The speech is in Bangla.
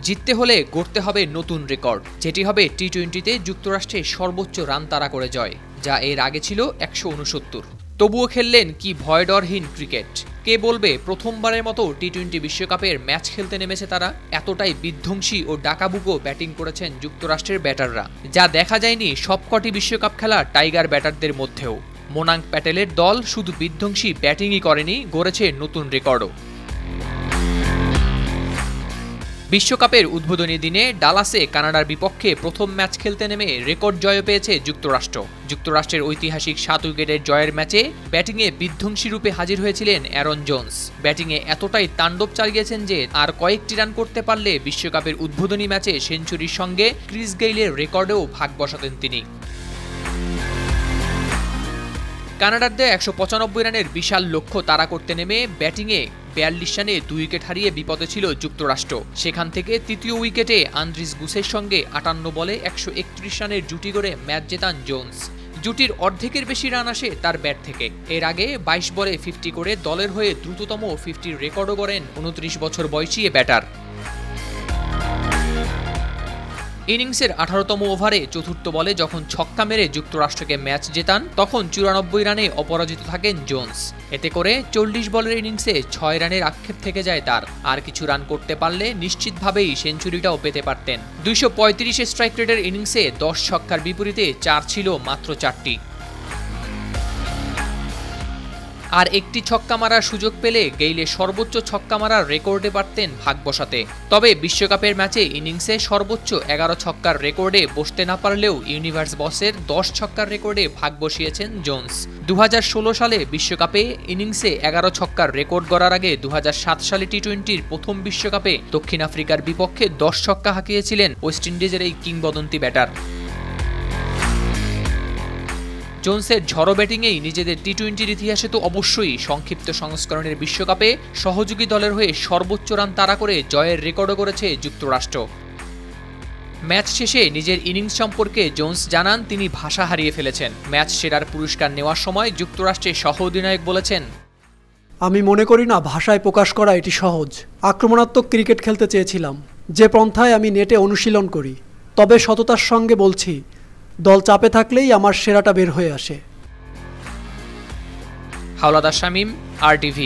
জিততে হলে গড়তে হবে নতুন রেকর্ড, যেটি হবে টি-20তে যুক্তরাষ্ট্রের সর্বোচ্চ রান তাড়া করে জয়, যা এর আগে ছিল ১৬৯। তবুও খেললেন কি ভয়ডরহীন ক্রিকেট। কে বলবে প্রথমবারের মতো টি-20 বিশ্বকাপের ম্যাচ খেলতে নেমেছে তারা? এতটাই বিধ্বংসী ও ডাকাবুকো ব্যাটিং করেছেন যুক্তরাষ্ট্রের ব্যাটাররা, যা দেখা যায়নি সবকটি বিশ্বকাপ খেলা টাইগার ব্যাটারদের মধ্যেও। মোনাঙ্ক প্যাটেলের দল শুধু বিধ্বংসী ব্যাটিংই করেনি, গড়েছে নতুন রেকর্ডও। বিশ্বকাপের উদ্বোধনী দিনে ডালাসে কানাডার বিপক্ষে প্রথম ম্যাচ খেলতে নেমে রেকর্ড জয় পেয়েছে যুক্তরাষ্ট্র। যুক্তরাষ্ট্রের ঐতিহাসিক ৭ উইকেটের জয়ের ম্যাচে ব্যাটিংয়ে বিধ্বংসী রূপে হাজির হয়েছিলেন অ্যারন জোন্স। ব্যাটিংয়ে এতটাই তাণ্ডব চালিয়েছেন যে আর কয়েকটি রান করতে পারলে বিশ্বকাপের উদ্বোধনী ম্যাচে সেঞ্চুরির সঙ্গে ক্রিস গেইলের রেকর্ডেও ভাগ বসাতেন তিনি। কানাডার দেয়া ১৯৫ রানের বিশাল লক্ষ্য তাড়া করতে নেমে ব্যাটিংয়ে ৪২ রানে ২ উইকেট হারিয়ে বিপদে ছিল যুক্তরাষ্ট্র। সেখান থেকে তৃতীয় উইকেটে আন্দ্রিস গুসের সঙ্গে ৫৮ বলে ১৩১ রানের জুটি গড়ে ম্যাচ জেতান জোন্স। জুটির অর্ধেকের বেশি রান আসে তার ব্যাট থেকে। এর আগে ২২ বলে ৫০ করে দলের হয়ে দ্রুততম ৫০ রেকর্ডও গড়েন ২৯ বছর বয়সী এ ব্যাটার। ইনিংসের ১৮তম ওভারে চতুর্থ বলে যখন ছক্কা মেরে যুক্তরাষ্ট্রকে ম্যাচ জেতান, তখন ৯৪ রানে অপরাজিত থাকেন জোন্স। এতে করে ৪০ বলের ইনিংসে ৬ রানের আক্ষেপ থেকে যায় তার। আর কিছু রান করতে পারলে নিশ্চিতভাবেই সেঞ্চুরিটাও পেতে পারতেন। ২৩৫ স্ট্রাইক রেটের ইনিংসে ১০ ছক্কার বিপরীতে ৪ ছিল মাত্র ৪টি। আর একটি ছক্কা মারার সুযোগ পেলে গেইলে সর্বোচ্চ ছক্কা মারার রেকর্ডে পারতেন ভাগ বসাতে। তবে বিশ্বকাপের ম্যাচে ইনিংসে সর্বোচ্চ ১১ ছক্কার রেকর্ডে বসতে না পারলেও ইউনিভার্স বসের ১০ ছক্কার রেকর্ডে ভাগ বসিয়েছেন জোন্স। ২০১৬ সালে বিশ্বকাপে ইনিংসে ১১ ছক্কার রেকর্ড গড়ার আগে ২০০৭ সালে টি-20-র প্রথম বিশ্বকাপে দক্ষিণ আফ্রিকার বিপক্ষে ১০ ছক্কা হাঁকিয়েছিলেন ওয়েস্ট ইন্ডিজের এই কিংবদন্তি ব্যাটার। জোন্সের ঝড়ো ব্যাটিংয়েই নিজেদের টি-20-র ইতিহাসে তো অবশ্যই সংক্ষিপ্ত সংস্করণের বিশ্বকাপে সহযোগী দলের হয়ে সর্বোচ্চ রান তাড়া করে জয়ের রেকর্ডও করেছে যুক্তরাষ্ট্র। ম্যাচ শেষে নিজের ইনিংস সম্পর্কে জোন্স জানান তিনি ভাষা হারিয়ে ফেলেছেন। ম্যাচ সেরার পুরস্কার নেওয়ার সময় যুক্তরাষ্ট্রের সহ অধিনায়ক বলেছেন, আমি মনে করি না ভাষায় প্রকাশ করা এটি সহজ। আক্রমণাত্মক ক্রিকেট খেলতে চেয়েছিলাম, যে পন্থায় আমি নেটে অনুশীলন করি। তবে সততার সঙ্গে বলছি, দল চাপে থাকলেই আমার সেরাটা বের হয়ে আসে। হাওলাদার শামীম, RTV।